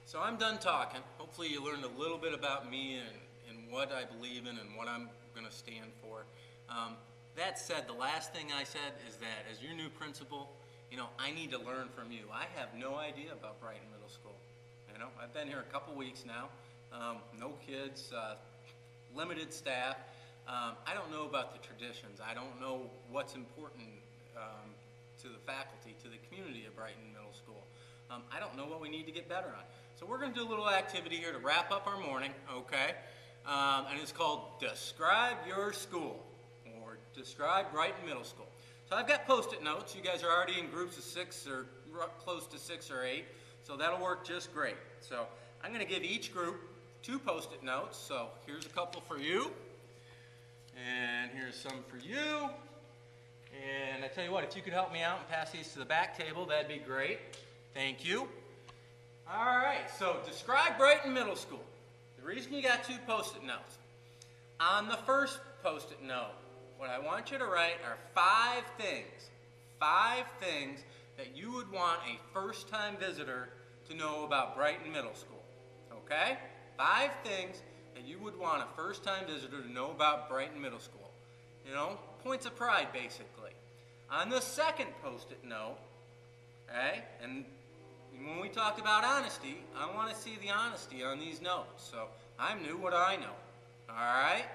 So I'm done talking. Hopefully you learned a little bit about me and what I believe in and what I'm going to stand for. That said, the last thing I said is that as your new principal, I need to learn from you. I have no idea about Brighton Middle School. I've been here a couple weeks now. No kids, limited staff. I don't know about the traditions. I don't know what's important to the faculty, to the community of Brighton Middle School. I don't know what we need to get better on. So we're going to do a little activity here to wrap up our morning, okay? And it's called Describe Your School, or Describe Brighton Middle School. So I've got Post-it notes. You guys are already in groups of 6 or close to 6 or 8, so that'll work just great. So I'm going to give each group 2 Post-it notes. So here's a couple for you, and here's some for you. And I tell you what, if you could help me out and pass these to the back table, that'd be great. Thank you. All right, so describe Brighton Middle School. The reason you got 2 Post-it notes. On the first Post-it note, what I want you to write are 5 things that you would want a first-time visitor to know about Brighton Middle School. Okay? 5 things that you would want a first-time visitor to know about Brighton Middle School. Points of pride, basically. On the second Post-it note, okay, and when we talked about honesty, I want to see the honesty on these notes. So I'm new, what do I know? All right?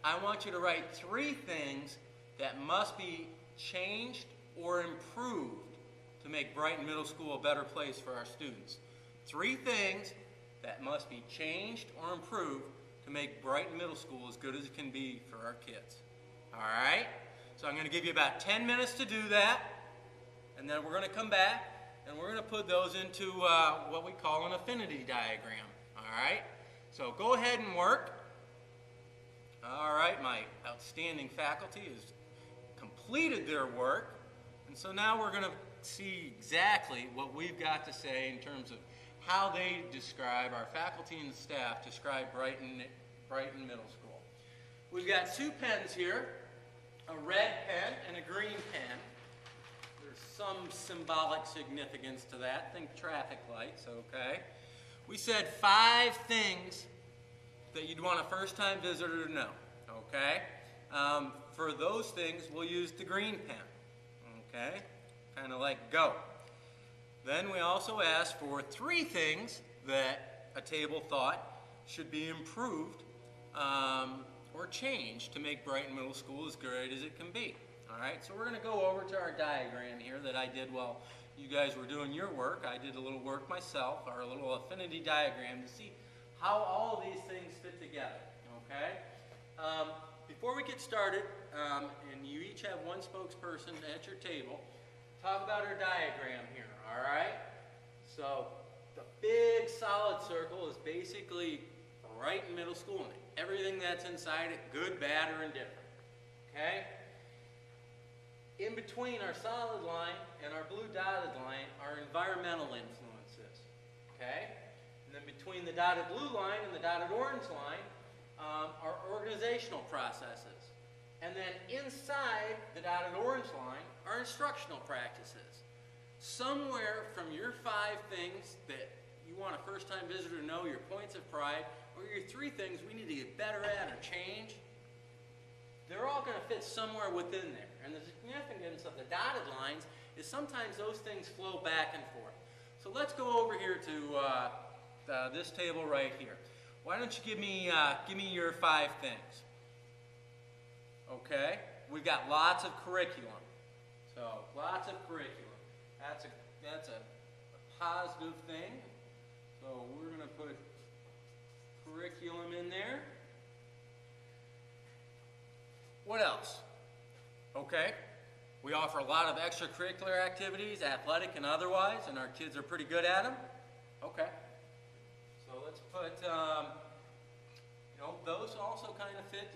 I want you to write 3 things that must be changed or improved to make Brighton Middle School a better place for our students. 3 things that must be changed or improved to make Brighton Middle School as good as it can be for our kids. All right? So I'm going to give you about 10 minutes to do that, and then we're going to come back and we're going to put those into what we call an affinity diagram. All right? So go ahead and work. All right, my outstanding faculty has completed their work, and so now we're going to see exactly what we've got to say in terms of how they describe, our faculty and staff describe Brighton Middle School. We've got 2 pens here, a red pen and a green pen. There's some symbolic significance to that. Think traffic lights, okay? We said 5 things that you'd want a first-time visitor to know, okay? For those things, we'll use the green pen, okay? Kind of like go. Then we also asked for 3 things that a table thought should be improved or changed to make Brighton Middle School as great as it can be. All right, so we're going to go over to our diagram here that I did while you guys were doing your work. I did a little work myself, our little affinity diagram, to see how all of these things fit together, okay? Before we get started, and you each have 1 spokesperson at your table, talk about our diagram here, all right? So the big solid circle is basically Brighton Middle School and everything that's inside it, good, bad, or indifferent, okay? In between our solid line and our blue dotted line are environmental influences, okay? And then between the dotted blue line and the dotted orange line are organizational processes. And then inside the dotted orange line are instructional practices. Somewhere from your 5 things that you want a first-time visitor to know, your points of pride, or your 3 things we need to get better at or change, they're all going to fit somewhere within there. And the significance of the dotted lines is sometimes those things flow back and forth. So let's go over here to this table right here. Why don't you give me your 5 things? Okay, we've got lots of curriculum. So lots of curriculum. That's a positive thing. So we're going to put curriculum in there. What else? Okay, we offer a lot of extracurricular activities, athletic and otherwise, and our kids are pretty good at them. Okay, so let's put, those also kind of fit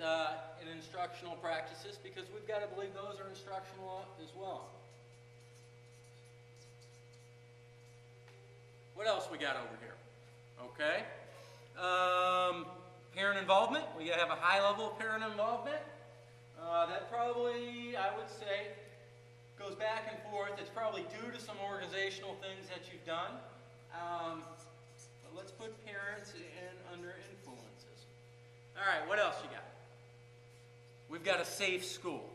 in instructional practices because we've got to believe those are instructional as well. What else we got over here? Okay, parent involvement. We have a high level of parent involvement. That probably, I would say, goes back and forth. It's probably due to some organizational things that you've done. But put parents in under influences. All right, what else you got? We've got a safe school.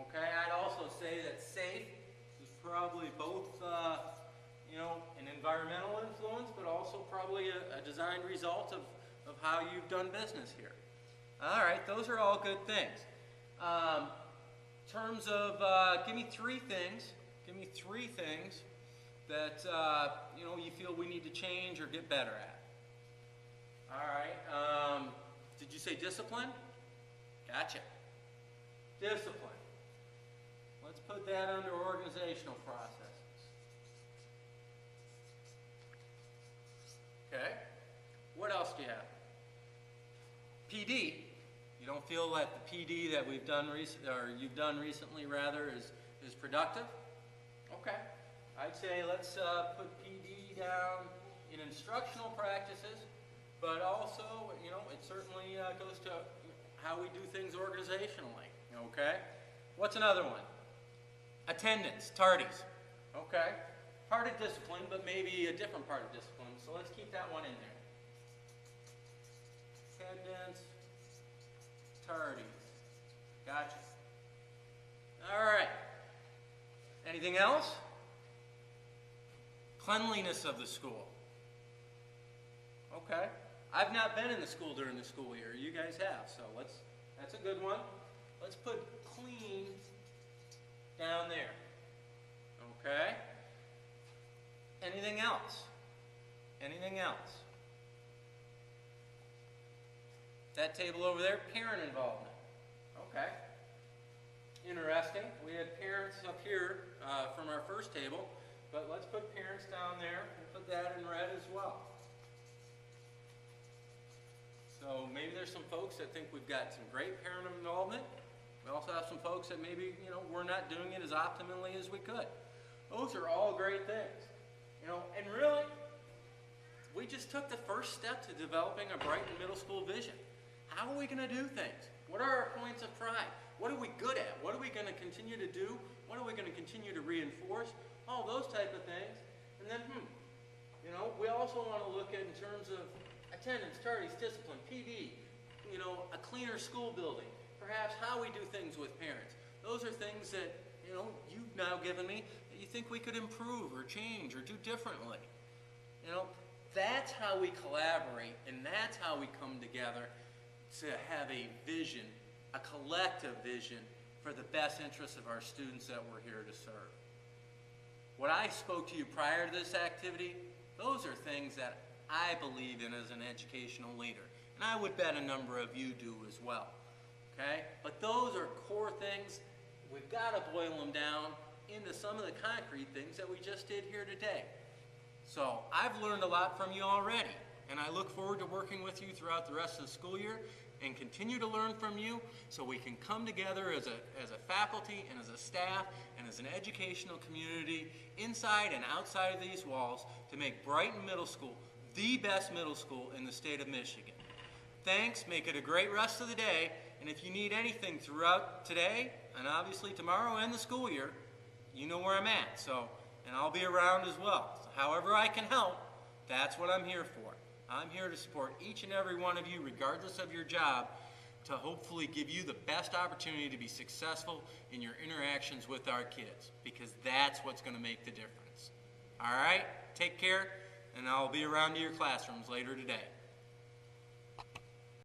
Okay, I'd also say that safe is probably both, an environmental influence, but also probably a design result of how you've done business here. All right, those are all good things. In terms of, give me three things that, you feel we need to change or get better at. All right, did you say discipline? Gotcha. Discipline. Let's put that under organizational processes. Okay. What else do you have? PD. You don't feel that the PD that we've done you've done recently rather is productive? Okay. I'd say let's put PD down in instructional practices, but also, it certainly goes to how we do things organizationally. Okay. What's another one? Attendance, tardies. Okay. Part of discipline, but maybe a different part of discipline. So let's keep that one in there. Attendance, tardies. Gotcha. All right. Anything else? Cleanliness of the school. Okay. I've not been in the school during the school year. You guys have, so that's a good one. Let's put clean down there. Okay. Anything else? Anything else? That table over there, parent involvement. Okay. Interesting. We had parents up here from our first table, but let's put parents down there and put that in red as well. So maybe there's some folks that think we've got some great parent involvement. We also have some folks that maybe, we're not doing it as optimally as we could. Those are all great things. And really, we just took the first step to developing a Brighton Middle School vision. How are we going to do things? What are our points of pride? What are we good at? What are we going to continue to do? What are we going to continue to reinforce? All those type of things. And then, we also want to look at in terms of attendance, tardies, discipline, PD, a cleaner school building, perhaps how we do things with parents. Those are things that, you've now given me that you think we could improve or change or do differently. That's how we collaborate, and that's how we come together to have a vision, a collective vision for the best interests of our students that we're here to serve. What I spoke to you prior to this activity, those are things that I believe in as an educational leader. And I would bet a number of you do as well. Okay? But those are core things. We've got to boil them down into some of the concrete things that we just did here today. So I've learned a lot from you already, and I look forward to working with you throughout the rest of the school year and continue to learn from you so we can come together as a faculty and as a staff and as an educational community inside and outside of these walls to make Brighton Middle School the best middle school in the state of Michigan. Thanks, make it a great rest of the day, and if you need anything throughout today and obviously tomorrow and the school year, you know where I'm at, and I'll be around as well. So however I can help, that's what I'm here for. I'm here to support each and every one of you, regardless of your job, to hopefully give you the best opportunity to be successful in your interactions with our kids, because that's what's going to make the difference. All right? Take care, and I'll be around to your classrooms later today.